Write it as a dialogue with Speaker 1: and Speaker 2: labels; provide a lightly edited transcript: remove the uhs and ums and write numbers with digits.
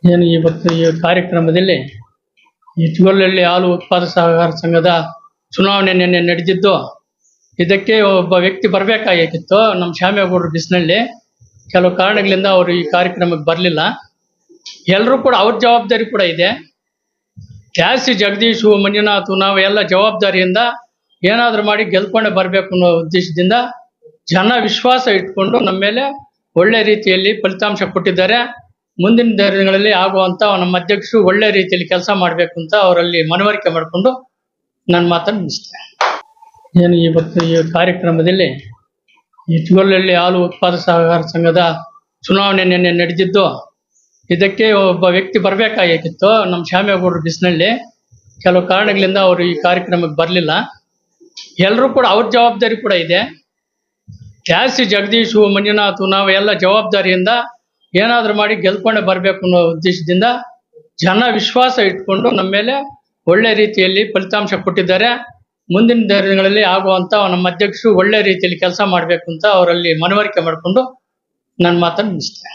Speaker 1: ಏನು ಇವತ್ತು ಈ ಕಾರ್ಯಕ್ರಮದಲ್ಲಿ ಈ ಚಿಗೋಲಹಳ್ಳಿ ಹಾಲು ಉತ್ಪಾದಕ ಸಹಕಾರ ಸಂಘದ ಚುನಾವಣೆ ನಿನ್ನೆ ನಡೆದಿದ್ದು, ಇದಕ್ಕೆ ಒಬ್ಬ ವ್ಯಕ್ತಿ ಬರಬೇಕಾಗಿತ್ತು. ನಮ್ಮ ಶ್ಯಾಮೇಗೌಡರು ಬಿಸ್ನಳ್ಳಿ ಕೆಲವು ಕಾರಣಗಳಿಂದ ಅವರು ಈ ಕಾರ್ಯಕ್ರಮಕ್ಕೆ ಬರಲಿಲ್ಲ. ಎಲ್ಲರೂ ಕೂಡ ಅವ್ರ ಜವಾಬ್ದಾರಿ ಕೂಡ ಇದೆ. ಕ್ಯಾಸಿ ಜಗದೀಶು, ಮಂಜುನಾಥ್ ನಾವು ಎಲ್ಲ ಜವಾಬ್ದಾರಿಯಿಂದ ಏನಾದರೂ ಮಾಡಿ ಗೆಲ್ಕೊಂಡೆ ಬರಬೇಕು ಅನ್ನೋ ಉದ್ದೇಶದಿಂದ ಜನ ವಿಶ್ವಾಸ ಇಟ್ಕೊಂಡು ನಮ್ಮ ಮೇಲೆ ಒಳ್ಳೆ ರೀತಿಯಲ್ಲಿ ಫಲಿತಾಂಶ ಕೊಟ್ಟಿದ್ದಾರೆ. ಮುಂದಿನ ದಿನಗಳಲ್ಲಿ ಆಗುವಂತ ನಮ್ಮ ಅಧ್ಯಕ್ಷರು ಒಳ್ಳೆ ರೀತಿಯಲ್ಲಿ ಕೆಲಸ ಮಾಡಬೇಕು ಅಂತ ಅವರಲ್ಲಿ ಮನವರಿಕೆ ಮಾಡಿಕೊಂಡು ನನ್ನ ಮಾತನ್ನು ಮುಗಿಸ್ತೇನೆ. ಏನು ಇವತ್ತು ಈ ಕಾರ್ಯಕ್ರಮದಲ್ಲಿ ಈ ಚಿಗೋಲಹಳ್ಳಿ ಹಾಲು ಉತ್ಪಾದಕ ಸಹಕಾರ ಸಂಘದ ಚುನಾವಣೆ ನಿನ್ನೆ ನಡೆದಿದ್ದು, ಇದಕ್ಕೆ ಒಬ್ಬ ವ್ಯಕ್ತಿ ಬರಬೇಕಾಗಿತ್ತು. ನಮ್ಮ ಶ್ಯಾಮೇಗೌಡರು ಬಿಸ್ನಳ್ಳಿ ಕೆಲವು ಕಾರಣಗಳಿಂದ ಅವರು ಈ ಕಾರ್ಯಕ್ರಮಕ್ಕೆ ಬರಲಿಲ್ಲ. ಎಲ್ಲರೂ ಕೂಡ ಅವ್ರ ಜವಾಬ್ದಾರಿ ಕೂಡ ಇದೆ. ಕ್ಯಾಸಿ ಜಗದೀಶು, ಮಂಜುನಾಥ್ ನಾವು ಎಲ್ಲ ಜವಾಬ್ದಾರಿಯಿಂದ ಏನಾದರೂ ಮಾಡಿ ಗೆಲ್ಕೊಂಡೆ ಬರಬೇಕು ಅನ್ನೋ ಉದ್ದೇಶದಿಂದ ಜನ ವಿಶ್ವಾಸ ಇಟ್ಕೊಂಡು ನಮ್ಮ ಮೇಲೆ ಒಳ್ಳೆ ರೀತಿಯಲ್ಲಿ ಫಲಿತಾಂಶ ಕೊಟ್ಟಿದ್ದಾರೆ. ಮುಂದಿನ ದಿನಗಳಲ್ಲಿ ಆಗುವಂತ ನಮ್ಮ ಅಧ್ಯಕ್ಷರು ಒಳ್ಳೆ ರೀತಿಯಲ್ಲಿ ಕೆಲಸ ಮಾಡಬೇಕು ಅಂತ ಅವರಲ್ಲಿ ಮನವರಿಕೆ ಮಾಡಿಕೊಂಡು ನನ್ನ ಮಾತನ್ನು ಮುಗಿಸ್ತೇನೆ.